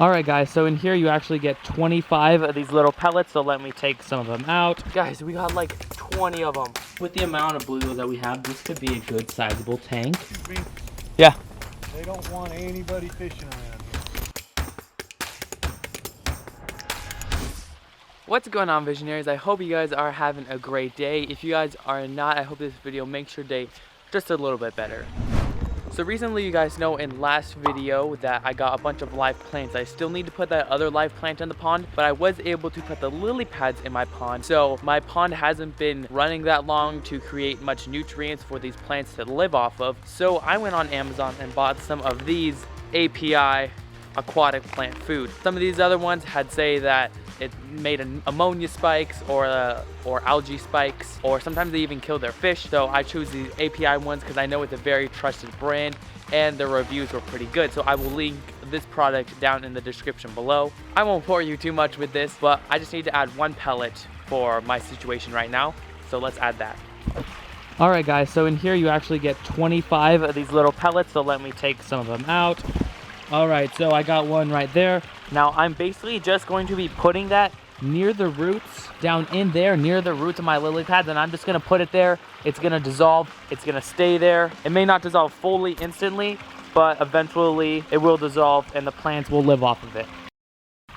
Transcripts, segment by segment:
Alright guys, so in here you actually get 25 of these little pellets, so let me take some of them out. Guys, we got like 20 of them. With the amount of bluegills that we have, this could be a good sizable tank. Excuse me. Yeah. They don't want anybody fishing around here. What's going on, Visionaries? I hope you guys are having a great day. If you guys are not, I hope this video makes your day just a little bit better. So recently, you guys know in last video that I got a bunch of live plants. I still need to put that other live plant in the pond, but I was able to put the lily pads in my pond. So my pond hasn't been running that long to create much nutrients for these plants to live off of. So I went on Amazon and bought some of these API aquatic plant food. Some of these other ones had say that it made ammonia spikes or algae spikes, or sometimes they even kill their fish. So I choose these API ones because I know it's a very trusted brand and the reviews were pretty good. So I will link this product down in the description below. I won't bore you too much with this, but I just need to add one pellet for my situation right now. So let's add that. All right guys, so in here you actually get 25 of these little pellets. So let me take some of them out. All right, so I got one right there. Now I'm basically just going to be putting that near the roots, down in there, near the roots of my lily pads, and I'm just gonna put it there. It's gonna dissolve, it's gonna stay there. It may not dissolve fully instantly, but eventually it will dissolve and the plants will live off of it.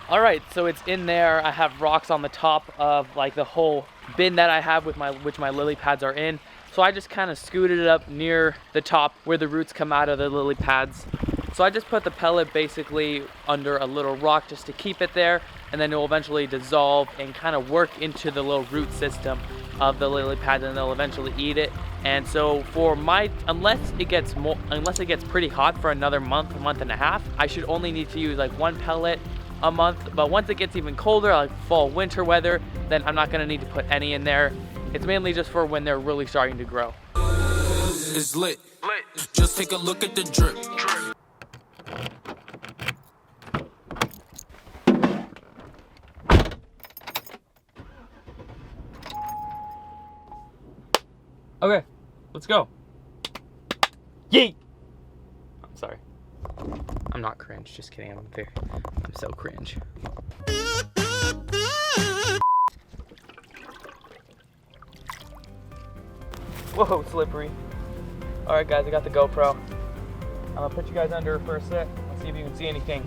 All right, so it's in there. I have rocks on the top of like the whole bin that I have with which my lily pads are in. So I just kind of scooted it up near the top where the roots come out of the lily pads. So I just put the pellet basically under a little rock just to keep it there, and then it will eventually dissolve and kind of work into the little root system of the lily pads, and they'll eventually eat it. And so for unless it gets pretty hot for another month and a half, I should only need to use like one pellet a month. But once it gets even colder, like fall, winter weather, then I'm not gonna need to put any in there. It's mainly just for when they're really starting to grow. It's lit. Just take a look at the drip. Okay, let's go. Yeet! I'm sorry. I'm not cringe, just kidding. I'm so cringe. Whoa, slippery. All right, guys, I got the GoPro. I'm gonna put you guys under for a sec. Let's see if you can see anything.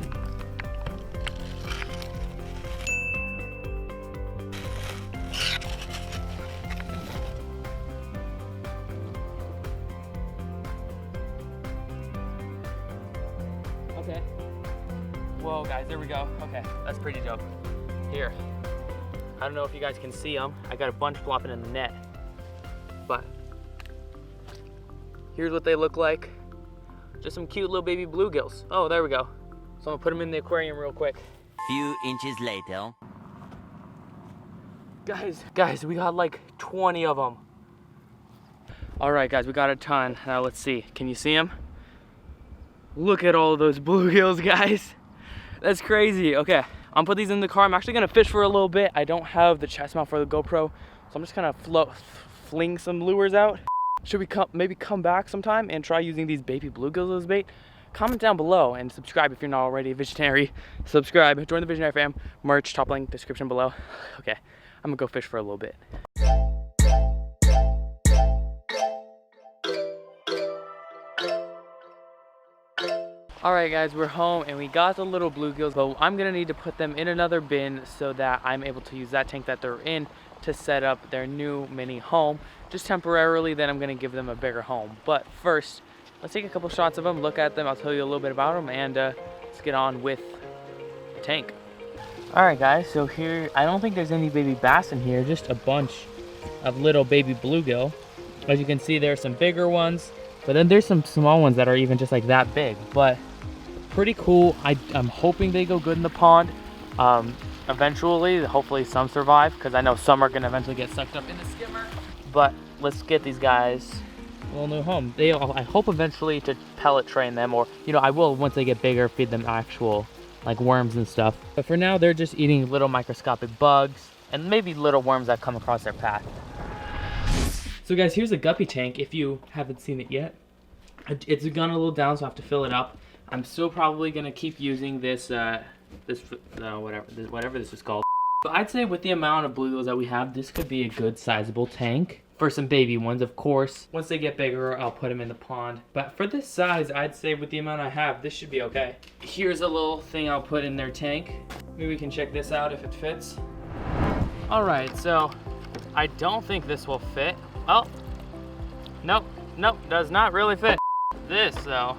Okay. Whoa, guys, there we go. Okay, that's pretty dope. Here, I don't know if you guys can see them. I got a bunch flopping in the net, but here's what they look like. Just some cute little baby bluegills. Oh, there we go. So I'm gonna put them in the aquarium real quick. Few inches later. Guys, we got like 20 of them. All right, guys, we got a ton. Now let's see. Can you see them? Look at all of those bluegills, guys. That's crazy. Okay, I'm gonna put these in the car. I'm actually gonna fish for a little bit. I don't have the chest mount for the GoPro, so I'm just gonna fling some lures out. Should we maybe come back sometime and try using these baby bluegills as bait? Comment down below and subscribe if you're not already a visionary. Subscribe, join the Visionary fam, merch, top link, description below. Okay, I'm gonna go fish for a little bit. All right, guys, we're home and we got the little bluegills, but I'm gonna need to put them in another bin so that I'm able to use that tank that they're in to set up their new mini home, just temporarily. Then I'm gonna give them a bigger home. But first, let's take a couple shots of them, look at them, I'll tell you a little bit about them, and let's get on with the tank. All right, guys, so here, I don't think there's any baby bass in here, just a bunch of little baby bluegill. As you can see, there are some bigger ones, but then there's some small ones that are even just like that big, but pretty cool. I'm hoping they go good in the pond. Eventually, hopefully some survive, because I know some are gonna eventually get sucked up in the skimmer. But let's get these guys a little new home. I hope eventually to pellet train them, or I will once they get bigger feed them actual like worms and stuff. But for now, they're just eating little microscopic bugs and maybe little worms that come across their path. So guys, here's a guppy tank if you haven't seen it yet. It's gone a little down, so I have to fill it up. I'm still probably gonna keep using this whatever this is called. So I'd say with the amount of bluegills that we have, this could be a good sizable tank. For some baby ones, of course. Once they get bigger, I'll put them in the pond. But for this size, I'd say with the amount I have, this should be okay. Here's a little thing I'll put in their tank. Maybe we can check this out if it fits. All right, so I don't think this will fit. Oh, nope, does not really fit. This though,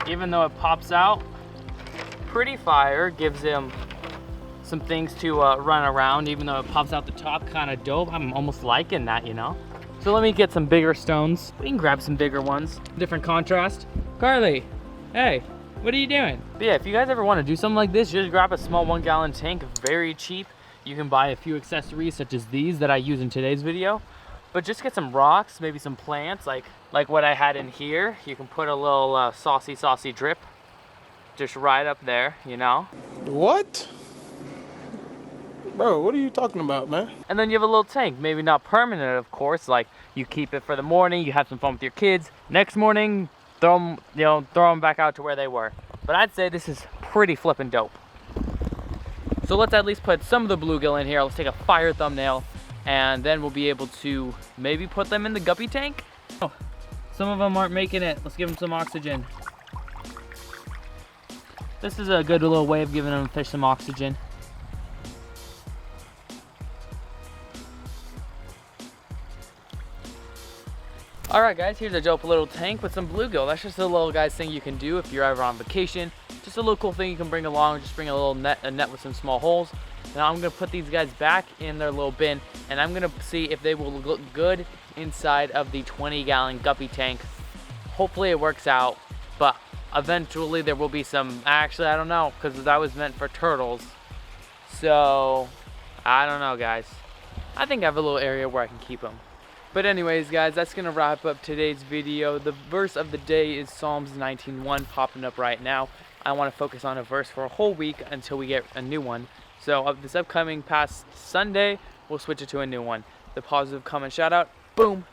even though it pops out, pretty fire, gives him some things to run around, even though it pops out the top, kind of dope. I'm almost liking that, you know? So let me get some bigger stones. We can grab some bigger ones. Different contrast. Carly, hey, what are you doing? But yeah, if you guys ever want to do something like this, just grab a small 1 gallon tank, very cheap. You can buy a few accessories such as these that I use in today's video. But just get some rocks, maybe some plants, like what I had in here. You can put a little saucy drip just right up there, you know? What? Bro, what are you talking about, man? And then you have a little tank, maybe not permanent, of course. Like you keep it for the morning, you have some fun with your kids. Next morning, throw them back out to where they were. But I'd say this is pretty flippin' dope. So let's at least put some of the bluegill in here. Let's take a fire thumbnail, and then we'll be able to maybe put them in the guppy tank. Oh, some of them aren't making it. Let's give them some oxygen. This is a good little way of giving them fish some oxygen. Alright guys, here's a dope little tank with some bluegill. That's just a little guys thing you can do if you're ever on vacation. Just a little cool thing you can bring along. Just bring a little net with some small holes. Now I'm going to put these guys back in their little bin, and I'm going to see if they will look good inside of the 20-gallon guppy tank. Hopefully it works out, but eventually there will be some, actually I don't know, because that was meant for turtles. So, I don't know guys. I think I have a little area where I can keep them. But anyways guys, that's going to wrap up today's video. The verse of the day is Psalms 19:1 popping up right now. I want to focus on a verse for a whole week until we get a new one. So this upcoming past Sunday, we'll switch it to a new one. The positive comment shout out, boom,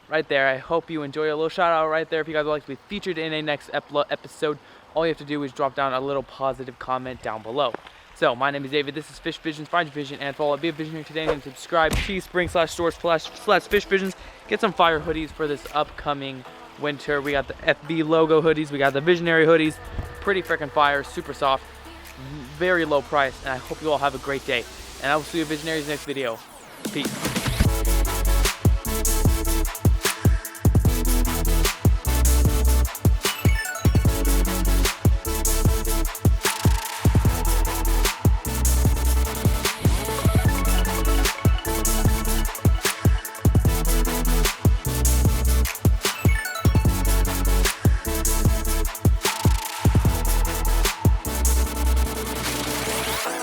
right there. I hope you enjoy a little shout out right there. If you guys would like to be featured in a next episode, all you have to do is drop down a little positive comment down below. So my name is David, this is Fishvisions, find your vision and follow. Be a visionary today and subscribe. Teespring/stores/Fishvisions. Get some fire hoodies for this upcoming winter. We got the FB logo hoodies, we got the visionary hoodies. Pretty freaking fire, super soft, very low price, and I hope you all have a great day. And I will see you visionaries next video. Peace.